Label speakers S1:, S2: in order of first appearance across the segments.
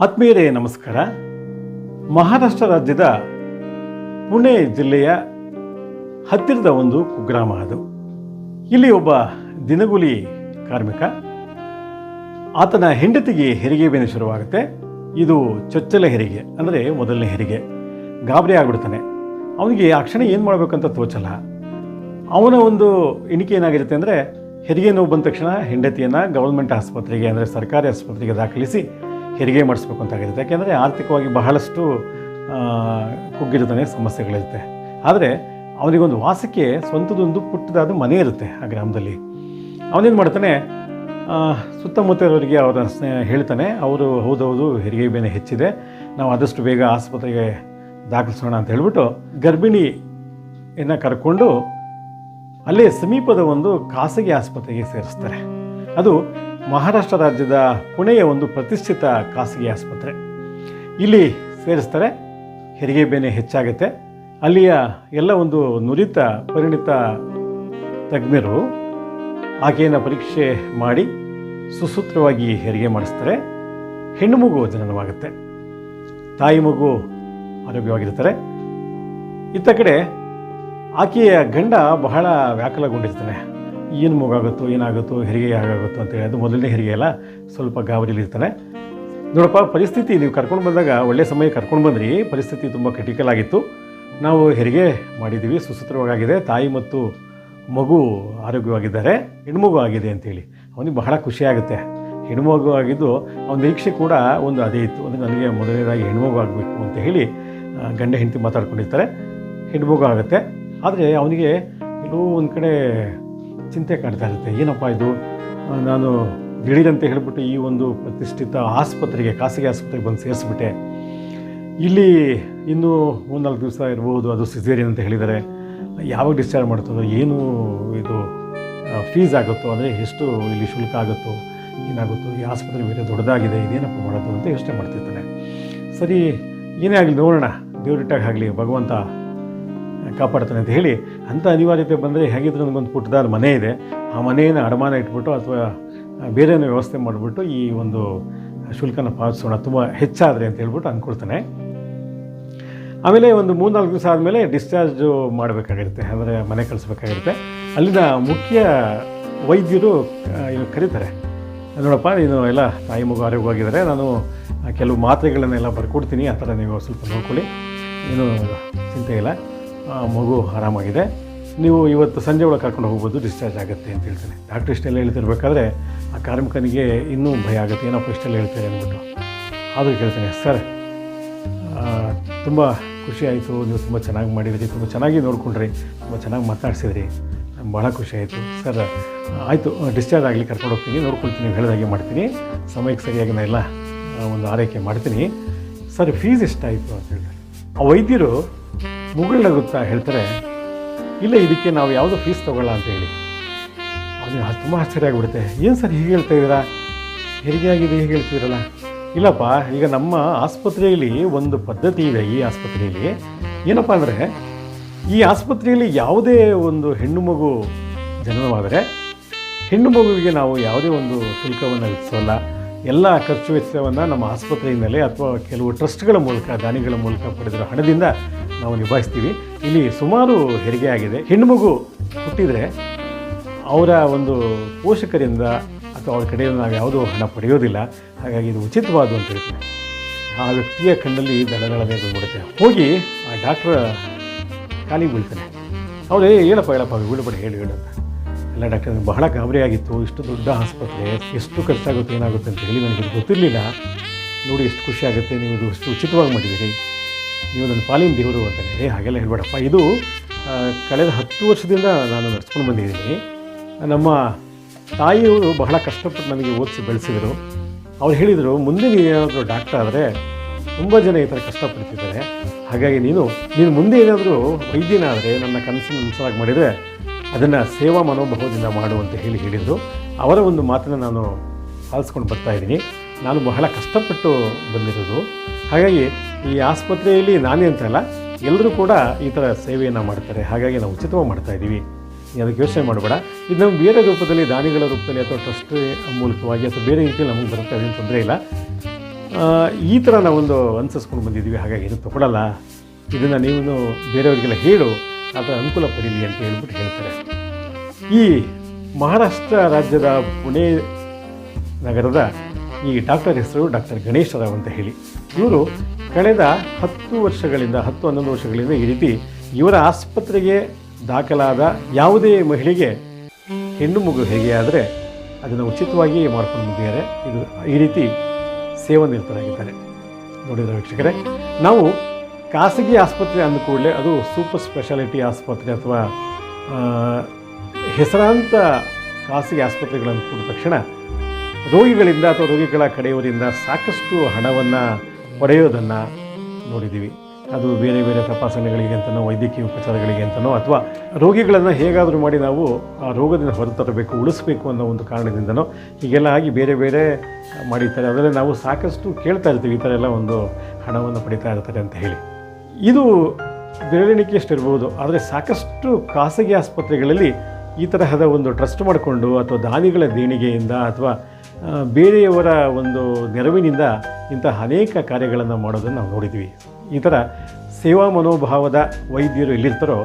S1: ಆತ್ಮೀಯರೇ ನಮಸ್ಕಾರ. ಮಹಾರಾಷ್ಟ್ರ ರಾಜ್ಯದ ಪುಣೆ ಜಿಲ್ಲೆಯ ಹತ್ತಿರದ ಒಂದು ಕುಗ್ರಾಮ ಅದು. ಇಲ್ಲಿ ಒಬ್ಬ ದಿನಗೂಲಿ ಕಾರ್ಮಿಕ, ಆತನ ಹೆಂಡತಿಗೆ ಹೆರಿಗೆ ಬೇನೆ ಶುರುವಾಗುತ್ತೆ. ಇದು ಚೊಚ್ಚಲ ಹೆರಿಗೆ, ಅಂದರೆ ಮೊದಲನೇ ಹೆರಿಗೆ. ಗಾಬರಿ ಆಗಿಬಿಡ್ತಾನೆ. ಅವನಿಗೆ ಆ ಕ್ಷಣ ಏನು ಮಾಡಬೇಕಂತ ತೋಚಲ್ಲ. ಅವನ ಒಂದು ಎಣಿಕೆ ಏನಾಗಿರುತ್ತೆ ಅಂದರೆ, ಹೆರಿಗೆ ನೋವು ಬಂದ ತಕ್ಷಣ ಹೆಂಡತಿಯನ್ನು ಗೌರ್ಮೆಂಟ್ ಆಸ್ಪತ್ರೆಗೆ, ಅಂದರೆ ಸರ್ಕಾರಿ ಆಸ್ಪತ್ರೆಗೆ ದಾಖಲಿಸಿ ಹೆರಿಗೆ ಮಾಡಿಸ್ಬೇಕು ಅಂತ ಆಗಿರುತ್ತೆ. ಯಾಕೆಂದರೆ ಆರ್ಥಿಕವಾಗಿ ಬಹಳಷ್ಟು ಕುಗ್ಗಿರ್ತಾನೆ, ಸಮಸ್ಯೆಗಳಿರುತ್ತೆ. ಆದರೆ ಅವನಿಗೊಂದು ವಾಸಕ್ಕೆ ಸ್ವಂತದೊಂದು ಪುಟ್ಟದಾದ ಮನೆ ಇರುತ್ತೆ ಆ ಗ್ರಾಮದಲ್ಲಿ. ಅವನೇನು ಮಾಡ್ತಾನೆ, ಸುತ್ತಮುತ್ತಲವರಿಗೆ ಅವರ ಹೇಳ್ತಾನೆ, ಅವರು ಹೌದೌದು ಹೆರಿಗೆ ಬೇನೆ ಹೆಚ್ಚಿದೆ, ನಾವು ಆದಷ್ಟು ಬೇಗ ಆಸ್ಪತ್ರೆಗೆ ದಾಖಲಿಸೋಣ ಅಂತ ಹೇಳ್ಬಿಟ್ಟು ಗರ್ಭಿಣಿಯನ್ನು ಕರ್ಕೊಂಡು ಅಲ್ಲೇ ಸಮೀಪದ ಒಂದು ಖಾಸಗಿ ಆಸ್ಪತ್ರೆಗೆ ಸೇರಿಸ್ತಾರೆ. ಅದು ಮಹಾರಾಷ್ಟ್ರ ರಾಜ್ಯದ ಪುಣೆಯ ಒಂದು ಪ್ರತಿಷ್ಠಿತ ಖಾಸಗಿ ಆಸ್ಪತ್ರೆ. ಇಲ್ಲಿ ಸೇರಿಸ್ತಾರೆ. ಹೆರಿಗೆ ಬೇನೆ ಹೆಚ್ಚಾಗುತ್ತೆ. ಅಲ್ಲಿಯ ಎಲ್ಲ ಒಂದು ನುರಿತ ಪರಿಣಿತ ತಜ್ಞರು ಆಕೆಯನ್ನು ಪರೀಕ್ಷೆ ಮಾಡಿ ಸುಸೂತ್ರವಾಗಿ ಹೆರಿಗೆ ಮಾಡಿಸ್ತಾರೆ. ಹೆಣ್ಣು ಮಗು ಜನನವಾಗುತ್ತೆ. ತಾಯಿ ಮಗು ಆರೋಗ್ಯವಾಗಿರ್ತಾರೆ. ಇತ್ತ ಕಡೆ ಆಕೆಯ ಗಂಡ ಬಹಳ ವ್ಯಾಕುಲಗೊಂಡಿರ್ತಾನೆ. ಏನು ಮಗುವಾಗುತ್ತೋ, ಏನಾಗುತ್ತೋ, ಹೆರಿಗೆ ಹೇಗಾಗುತ್ತೋ ಅಂತೇಳಿ. ಅದು ಮೊದಲನೇ ಹೆರಿಗೆ ಅಲ್ಲ, ಸ್ವಲ್ಪ ಗಾಬರಿಲಿರ್ತಾನೆ. ನೋಡಪ್ಪ, ಪರಿಸ್ಥಿತಿ ನೀವು ಕರ್ಕೊಂಡು ಬಂದಾಗ ಒಳ್ಳೆಯ ಸಮಯ ಕರ್ಕೊಂಡು ಬಂದ್ರಿ, ಪರಿಸ್ಥಿತಿ ತುಂಬ ಕ್ರಿಟಿಕಲ್ ಆಗಿತ್ತು, ನಾವು ಹೆರಿಗೆ ಮಾಡಿದ್ದೀವಿ, ಸುಸೂತ್ರವಾಗಿದೆ, ತಾಯಿ ಮತ್ತು ಮಗು ಆರೋಗ್ಯವಾಗಿದ್ದಾರೆ, ಹೆಣ್ಮಗು ಆಗಿದೆ ಅಂತೇಳಿ. ಅವನಿಗೆ ಬಹಳ ಖುಷಿಯಾಗುತ್ತೆ. ಹೆಣ್ಮಗು ಆಗಿದ್ದು ಅವನ ನಿರೀಕ್ಷೆ ಕೂಡ ಒಂದು ಅದೇ ಇತ್ತು. ಅಂದರೆ ನನಗೆ ಮೊದಲನೇದಾಗಿ ಹೆಣ್ಮಗು ಆಗಬೇಕು ಅಂತ ಹೇಳಿ ಗಂಡ ಹೆಂಡತಿ ಮಾತಾಡ್ಕೊಂಡಿರ್ತಾರೆ. ಹೆಣ್ಮಗು ಆಗುತ್ತೆ. ಆದರೆ ಅವನಿಗೆ ಎಲ್ಲೋ ಒಂದು ಕಡೆ ಚಿಂತೆ ಕಾಡ್ತಾ ಇರುತ್ತೆ. ಏನಪ್ಪ ಇದು, ನಾನು ದಿಢೀರಂತೆ ಹೇಳಿಬಿಟ್ಟು ಈ ಒಂದು ಪ್ರತಿಷ್ಠಿತ ಆಸ್ಪತ್ರೆಗೆ, ಖಾಸಗಿ ಆಸ್ಪತ್ರೆಗೆ ಬಂದು ಸೇರಿಸ್ಬಿಟ್ಟೆ. ಇಲ್ಲಿ ಇನ್ನೂ 3-4 ದಿವಸ ಇರ್ಬೋದು, ಅದು ಸಿಸೇರಿಯನ್ ಅಂತ ಹೇಳಿದ್ದಾರೆ. ಯಾವಾಗ ಡಿಸ್ಚಾರ್ಜ್ ಮಾಡ್ತದೋ, ಏನು ಇದು ಫೀಸ್ ಆಗುತ್ತೋ, ಅಂದರೆ ಎಷ್ಟು ಇಲ್ಲಿ ಶುಲ್ಕ ಆಗುತ್ತೋ, ಏನಾಗುತ್ತೋ, ಈ ಆಸ್ಪತ್ರೆ ಬೇರೆ ದೊಡ್ಡದಾಗಿದೆ, ಇದೇನಪ್ಪ ಮಾಡೋದು ಅಂತ ಯೋಚನೆ ಮಾಡ್ತಿರ್ತಾನೆ. ಸರಿ, ಏನೇ ಆಗಲಿ ನೋಡೋಣ, ದೇವರಿಟ್ಟಾಗ ಆಗಲಿ, ಭಗವಂತ ಕಾಪಾಡ್ತಾನೆ ಅಂತ ಹೇಳಿ, ಅಂಥ ಅನಿವಾರ್ಯತೆ ಬಂದರೆ ಹೇಗಿದ್ರು ನನಗೊಂದು ಪುಟ್ಟದಾದ ಮನೆ ಇದೆ, ಆ ಮನೆಯನ್ನು ಅಡಮಾನ ಇಟ್ಬಿಟ್ಟು ಅಥವಾ ಬೇರೆಯೇ ವ್ಯವಸ್ಥೆ ಮಾಡಿಬಿಟ್ಟು ಈ ಒಂದು ಶುಲ್ಕನ ಪಾವತಿಸೋಣ, ತುಂಬ ಹೆಚ್ಚಾದರೆ ಅಂತ ಹೇಳ್ಬಿಟ್ಟು ಅಂದ್ಕೊಳ್ತಾನೆ. ಆಮೇಲೆ ಒಂದು 3-4 ದಿವಸ ಆದಮೇಲೆ ಡಿಸ್ಚಾರ್ಜು ಮಾಡಬೇಕಾಗಿರುತ್ತೆ, ಅಂದರೆ ಮನೆ ಕಳಿಸ್ಬೇಕಾಗಿರುತ್ತೆ. ಅಲ್ಲಿನ ಮುಖ್ಯ ವೈದ್ಯರು ಕರೀತಾರೆ, ನೋಡಪ್ಪ ನೀನು ಎಲ್ಲ ತಾಯಿ ಮಗು ಆರೋಗ್ಯವಾಗಿದ್ದಾರೆ, ನಾನು ಕೆಲವು ಮಾತ್ರೆಗಳನ್ನೆಲ್ಲ ಬರ್ಕೊಡ್ತೀನಿ, ಆ ಥರ ನೀವು ಸ್ವಲ್ಪ ನೋಡ್ಕೊಳ್ಳಿ, ಏನೂ ಚಿಂತೆ ಇಲ್ಲ, ಮಗು ಆರಾಮಾಗಿದೆ, ನೀವು ಇವತ್ತು ಸಂಜೆ ಒಳಗೆ ಕರ್ಕೊಂಡು ಹೋಗ್ಬೋದು, ಡಿಸ್ಚಾರ್ಜ್ ಆಗುತ್ತೆ ಅಂತ ಹೇಳ್ತಾನೆ. ಡಾಕ್ಟ್ರ್ ಇಷ್ಟೆಲ್ಲ ಹೇಳ್ತಿರ್ಬೇಕಾದ್ರೆ ಆ ಕಾರ್ಮಿಕನಿಗೆ ಇನ್ನೂ ಭಯ ಆಗುತ್ತೆ, ಏನಪ್ಪ ಇಷ್ಟೆಲ್ಲ ಹೇಳ್ತಾರೆ ಅಂದ್ಬಿಟ್ಟು. ಆದರೂ ಕೇಳ್ತಾನೆ, ಸರ್ ತುಂಬ ಖುಷಿ ಆಯಿತು, ನೀವು ತುಂಬ ಚೆನ್ನಾಗಿ ಮಾಡಿದ್ರಿ, ತುಂಬ ಚೆನ್ನಾಗಿ ನೋಡ್ಕೊಂಡ್ರಿ, ತುಂಬ ಚೆನ್ನಾಗಿ ಮಾತನಾಡಿಸಿದ್ರಿ, ಭಾಳ ಖುಷಿ ಆಯಿತು ಸರ್. ಆಯಿತು, ಡಿಸ್ಚಾರ್ಜ್ ಆಗಲಿ, ಕರ್ಕೊಂಡು ಹೋಗ್ತೀನಿ, ನೋಡ್ಕೊಳ್ತೀನಿ, ನೀವು ಹೇಳಿದಾಗೆ ಮಾಡ್ತೀನಿ, ಸಮಯಕ್ಕೆ ಸರಿಯಾಗಿ ನಾನು ಎಲ್ಲ ಒಂದು ಆರೈಕೆ ಮಾಡ್ತೀನಿ. ಸರ್ ಫೀಸ್ ಎಷ್ಟಾಯಿತು ಅಂತ ಹೇಳ್ತಾರೆ. ಆ ವೈದ್ಯರು ಮುಗುಳ್ನಗುತ್ತಾ ಹೇಳ್ತಾರೆ, ಇಲ್ಲ ಇದಕ್ಕೆ ನಾವು ಯಾವುದೋ ಫೀಸ್ ತೊಗೊಳ್ಳ ಅಂತ ಹೇಳಿ. ಅವನಿಗೆ ತುಂಬ ಆಶ್ಚರ್ಯ ಆಗಿಬಿಡುತ್ತೆ. ಏನು ಸರ್ ಹೀಗೆ ಹೇಳ್ತಾ ಇದ್ದೀರಾ, ಹೆರಿಗೆ ಆಗಿದೆ ಹೀಗೆ ಹೇಳ್ತಿದ್ದೀರಲ್ಲ. ಇಲ್ಲಪ್ಪ, ಈಗ ನಮ್ಮ ಆಸ್ಪತ್ರೆಯಲ್ಲಿ ಒಂದು ಪದ್ಧತಿ ಇದೆ. ಈ ಆಸ್ಪತ್ರೆಯಲ್ಲಿ ಏನಪ್ಪ ಅಂದರೆ, ಈ ಆಸ್ಪತ್ರೆಯಲ್ಲಿ ಯಾವುದೇ ಒಂದು ಹೆಣ್ಣು ಮಗು ಜನನವಾದರೆ ಹೆಣ್ಣು ಮಗುವಿಗೆ ನಾವು ಯಾವುದೇ ಒಂದು ಶುಲ್ಕವನ್ನು ವಿಧಿಸೋಲ್ಲ. ಎಲ್ಲ ಖರ್ಚು ವೆಚ್ಚವನ್ನು ನಮ್ಮ ಆಸ್ಪತ್ರೆಯಿಂದಲೇ ಅಥವಾ ಕೆಲವು ಟ್ರಸ್ಟ್ಗಳ ಮೂಲಕ, ದಾನಿಗಳ ಮೂಲಕ ಪಡೆದಿರೋ ಹಣದಿಂದ ನಾವು ನಿಭಾಯಿಸ್ತೀವಿ. ಇಲ್ಲಿ ಸುಮಾರು ಹೆರಿಗೆ ಆಗಿದೆ. ಹೆಣ್ಣುಮಗು ಹುಟ್ಟಿದರೆ ಅವರ ಒಂದು ಪೋಷಕರಿಂದ ಅಥವಾ ಅವ್ರ ಕಡೆಯಿಂದ ನಾವು ಯಾವುದೋ ಹಣ ಪಡೆಯೋದಿಲ್ಲ, ಹಾಗಾಗಿ ಇದು ಉಚಿತವಾದು ಅಂತ ಹೇಳ್ತೀನಿ. ಆ ವ್ಯಕ್ತಿಯ ಕಣ್ಣಲ್ಲಿ ದಳದಳನೆ ಬಂದ್ಬಿಡುತ್ತೆ. ಹೋಗಿ ಆ ಡಾಕ್ಟ್ರ ಕಾಲಿಗೆ ಬೀಳ್ತಾನೆ. ಅವ್ರು ಹೇಳಪ್ಪ ಬೀಳ್ಬೇಡ, ಹೇಳಿ ಅಂತ. ಎಲ್ಲ ಡಾಕ್ಟರ್, ಬಹಳ ಗಾಬರಿ ಆಗಿತ್ತು, ಇಷ್ಟು ದೊಡ್ಡ ಆಸ್ಪತ್ರೆ, ಎಷ್ಟು ಖರ್ಚಾಗುತ್ತೆ ಏನಾಗುತ್ತೆ ಅಂತ ಹೇಳಿ ನನಗೆ ಗೊತ್ತಿರಲಿಲ್ಲ. ನೋಡಿ ಎಷ್ಟು ಖುಷಿ ಆಗುತ್ತೆ, ನೀವು ಇದು ಅಷ್ಟು ಉಚಿತವಾಗಿ ಮಾಡಿದ್ದೀರಿ, ನೀವು ನನ್ನ ಪಾಲಿನ ದೇವರು ಅಂತಾನೆ. ಹಾಗೆಲ್ಲ ಹೇಳ್ಬೇಡಪ್ಪ, ಇದು ಕಳೆದ 10 ವರ್ಷದಿಂದ ನಾನು ನಡೆಸ್ಕೊಂಡು ಬಂದಿದ್ದೀನಿ. ನಮ್ಮ ತಾಯಿಯವರು ಬಹಳ ಕಷ್ಟಪಟ್ಟು ನನಗೆ ಓದಿಸಿ ಬೆಳೆಸಿದರು. ಅವ್ರು ಹೇಳಿದರು, ಮುಂದೆ ನೀನೇನಾದರೂ ಡಾಕ್ಟರ್ ಆದರೆ ತುಂಬ ಜನ ಈ ಥರ ಕಷ್ಟಪಡ್ತಿದ್ದಾರೆ, ಹಾಗಾಗಿ ನೀನು ಮುಂದೆ ಏನಾದರೂ ವೈದ್ಯನಾದರೆ ನನ್ನ ಕನಸಿನ ಅನುಸಾರ ಮಾಡಿದರೆ ಅದನ್ನು ಸೇವಾ ಮನೋಭಾವದಿಂದ ಮಾಡು ಅಂತ ಹೇಳಿದರು. ಅವರ ಒಂದು ಮಾತನ್ನು ನಾನು ಪಾಲಿಸ್ಕೊಂಡು ಬರ್ತಾಯಿದ್ದೀನಿ. ನಾನು ಬಹಳ ಕಷ್ಟಪಟ್ಟು ಬಂದಿರೋದು, ಹಾಗಾಗಿ ಈ ಆಸ್ಪತ್ರೆಯಲ್ಲಿ ನಾನೇ ಅಂತಲ್ಲ, ಎಲ್ಲರೂ ಕೂಡ ಈ ಥರ ಸೇವೆಯನ್ನು ಮಾಡ್ತಾರೆ, ಹಾಗಾಗಿ ನಾವು ಉಚಿತವಾಗಿ ಮಾಡ್ತಾಯಿದ್ದೀವಿ, ಅದಕ್ಕೆ ಯೋಚನೆ ಮಾಡಬೇಡ. ಇದು ನಮ್ಮ ಬೇರೆ ರೂಪದಲ್ಲಿ, ದಾನಿಗಳ ರೂಪದಲ್ಲಿ ಅಥವಾ ಟ್ರಸ್ಟ್ ಮೂಲಕವಾಗಿ ಅಥವಾ ಬೇರೆ ರೀತಿಯಲ್ಲಿ ನಮಗೆ ಬರುತ್ತೆ, ಅದೇನು ತೊಂದರೆ ಇಲ್ಲ. ಈ ಥರ ನಾವೊಂದು ಅನುಸರಿಸ್ಕೊಂಡು ಬಂದಿದ್ದೀವಿ, ಹಾಗಾಗಿ ಇದು ತಗೊಳ್ಳಲ್ಲ, ಇದನ್ನು ನೀವು ಬೇರೆಯವರಿಗೆಲ್ಲ ಹೇಳು, ಅದರ ಅನುಕೂಲ ಪಡೀಲಿ ಅಂತ ಹೇಳ್ಬಿಟ್ಟು ಹೇಳ್ತಾರೆ. ಈ ಮಹಾರಾಷ್ಟ್ರ ರಾಜ್ಯದ ಪುಣೆ ನಗರದ ಈ ಡಾಕ್ಟರ್ ಹೆಸರು ಡಾಕ್ಟರ್ ಗಣೇಶ್ ರಾವ್ ಅಂತ ಹೇಳಿ. ಇವರು ಕಳೆದ 10-11 ವರ್ಷಗಳಿಂದ ಈ ರೀತಿ ಇವರ ಆಸ್ಪತ್ರೆಗೆ ದಾಖಲಾದ ಯಾವುದೇ ಮಹಿಳೆಗೆ ಹೆಣ್ಣು ಮಗು ಹೇಗೆ ಆದರೆ ಅದನ್ನು ಉಚಿತವಾಗಿ ಮಾಡ್ಕೊಂಡು ಬಂದಿದ್ದಾರೆ. ಇದು ಈ ರೀತಿ ಸೇವಾ ನಿರತರಾಗಿದ್ದಾರೆ. ನೋಡಿದರೆ ವೀಕ್ಷಕರೇ, ನಾವು ಖಾಸಗಿ ಆಸ್ಪತ್ರೆ ಅಂದ ಕೂಡಲೇ ಅದು ಸೂಪರ್ ಸ್ಪೆಷಾಲಿಟಿ ಆಸ್ಪತ್ರೆ ಅಥವಾ ಹೆಸರಾಂತ ಖಾಸಗಿ ಆಸ್ಪತ್ರೆಗಳನ್ನು ಕೂಡಿದ ತಕ್ಷಣ ರೋಗಿಗಳಿಂದ ಅಥವಾ ರೋಗಿಗಳ ಕಡೆಯವರಿಂದ ಸಾಕಷ್ಟು ಹಣವನ್ನು ಪಡೆಯೋದನ್ನು ನೋಡಿದ್ದೀವಿ. ಅದು ಬೇರೆ ಬೇರೆ ತಪಾಸಣೆಗಳಿಗೆ ಅಂತನೋ, ವೈದ್ಯಕೀಯ ಉಪಚಾರಗಳಿಗೆ ಅಂತನೋ, ಅಥವಾ ರೋಗಿಗಳನ್ನು ಹೇಗಾದರೂ ಮಾಡಿ ನಾವು ಆ ರೋಗದಿಂದ ಹೊರತರಬೇಕು, ಉಳಿಸ್ಬೇಕು ಅನ್ನೋ ಒಂದು ಕಾರಣದಿಂದನೋ ಹೀಗೆಲ್ಲ ಆಗಿ ಬೇರೆ ಬೇರೆ ಮಾಡಿರ್ತಾರೆ. ಅದರಲ್ಲಿ ನಾವು ಸಾಕಷ್ಟು ಕೇಳ್ತಾ ಇರ್ತೀವಿ, ಈ ಥರ ಎಲ್ಲ ಒಂದು ಹಣವನ್ನು ಪಡಿತಾ ಇರ್ತಾರೆ ಅಂತ ಹೇಳಿ. ಇದು ಬೆರಳೆಣಿಕೆಯಷ್ಟು ಇರ್ಬೋದು, ಆದರೆ ಸಾಕಷ್ಟು ಖಾಸಗಿ ಆಸ್ಪತ್ರೆಗಳಲ್ಲಿ ಈ ತರಹದ ಒಂದು ಟ್ರಸ್ಟ್ ಮಾಡಿಕೊಂಡು ಅಥವಾ ದಾನಿಗಳ ದೇಣಿಗೆಯಿಂದ ಅಥವಾ ಬೇರೆಯವರ ಒಂದು ನೆರವಿನಿಂದ ಇಂತಹ ಅನೇಕ ಕಾರ್ಯಗಳನ್ನು ಮಾಡೋದನ್ನು ನಾವು ನೋಡಿದ್ವಿ. ಈ ಥರ ಸೇವಾ ಮನೋಭಾವದ ವೈದ್ಯರು ಎಲ್ಲಿರ್ತಾರೋ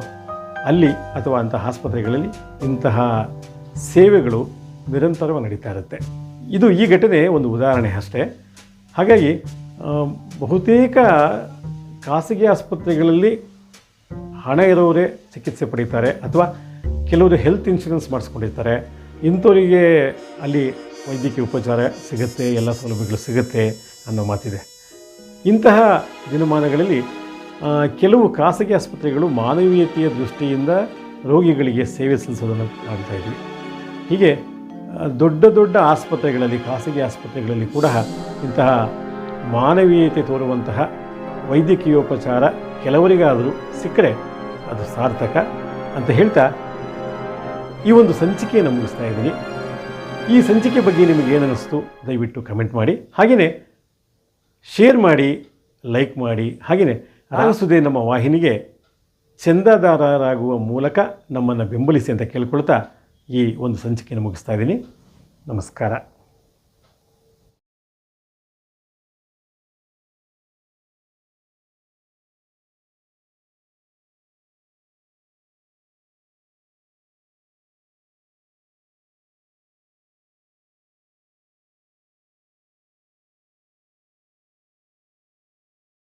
S1: ಅಲ್ಲಿ ಅಥವಾ ಅಂತಹ ಆಸ್ಪತ್ರೆಗಳಲ್ಲಿ ಇಂತಹ ಸೇವೆಗಳು ನಿರಂತರವಾಗಿ ನಡೀತಾ ಇರುತ್ತೆ. ಇದು ಈ ಘಟನೆ ಒಂದು ಉದಾಹರಣೆ ಅಷ್ಟೇ. ಹಾಗಾಗಿ ಬಹುತೇಕ ಖಾಸಗಿ ಆಸ್ಪತ್ರೆಗಳಲ್ಲಿ ಹಣ ಇರೋರೇ ಚಿಕಿತ್ಸೆ ಪಡೀತಾರೆ, ಅಥವಾ ಕೆಲವರು ಹೆಲ್ತ್ ಇನ್ಶೂರೆನ್ಸ್ ಮಾಡಿಸ್ಕೊಂಡಿರ್ತಾರೆ. ಇಂಥವರಿಗೆ ಅಲ್ಲಿ ವೈದ್ಯಕೀಯ ಉಪಚಾರ ಸಿಗುತ್ತೆ, ಎಲ್ಲ ಸೌಲಭ್ಯಗಳು ಸಿಗುತ್ತೆ ಅನ್ನೋ ಮಾತಿದೆ. ಇಂತಹ ದಿನಮಾನಗಳಲ್ಲಿ ಕೆಲವು ಖಾಸಗಿ ಆಸ್ಪತ್ರೆಗಳು ಮಾನವೀಯತೆಯ ದೃಷ್ಟಿಯಿಂದ ರೋಗಿಗಳಿಗೆ ಸೇವೆ ಸಲ್ಲಿಸೋದನ್ನು ಕಾಣ್ತಾ ಇದ್ವಿ. ಹೀಗೆ ದೊಡ್ಡ ದೊಡ್ಡ ಆಸ್ಪತ್ರೆಗಳಲ್ಲಿ, ಖಾಸಗಿ ಆಸ್ಪತ್ರೆಗಳಲ್ಲಿ ಕೂಡ ಇಂತಹ ಮಾನವೀಯತೆ ತೋರುವಂತಹ ವೈದ್ಯಕೀಯೋಪಚಾರ ಕೆಲವರಿಗಾದರೂ ಸಿಕ್ಕರೆ ಅದು ಸಾರ್ಥಕ ಅಂತ ಹೇಳ್ತಾ ಈ ಒಂದು ಸಂಚಿಕೆಯನ್ನು ಮುಗಿಸ್ತಾ ಇದ್ದೀನಿ. ಈ ಸಂಚಿಕೆ ಬಗ್ಗೆ ನಿಮಗೆ ಏನನ್ನಿಸ್ತು ದಯವಿಟ್ಟು ಕಮೆಂಟ್ ಮಾಡಿ, ಹಾಗೆಯೇ ಶೇರ್ ಮಾಡಿ, ಲೈಕ್ ಮಾಡಿ, ಹಾಗೆಯೇ ರಾಗಸುದೆ ನಮ್ಮ ವಾಹಿನಿಗೆ ಚಂದಾದಾರರಾಗುವ ಮೂಲಕ ನಮ್ಮನ್ನು ಬೆಂಬಲಿಸಿ ಅಂತ ಕೇಳ್ಕೊಳ್ತಾ ಈ ಒಂದು ಸಂಚಿಕೆಯನ್ನು ಮುಗಿಸ್ತಾ ಇದ್ದೀನಿ. ನಮಸ್ಕಾರ.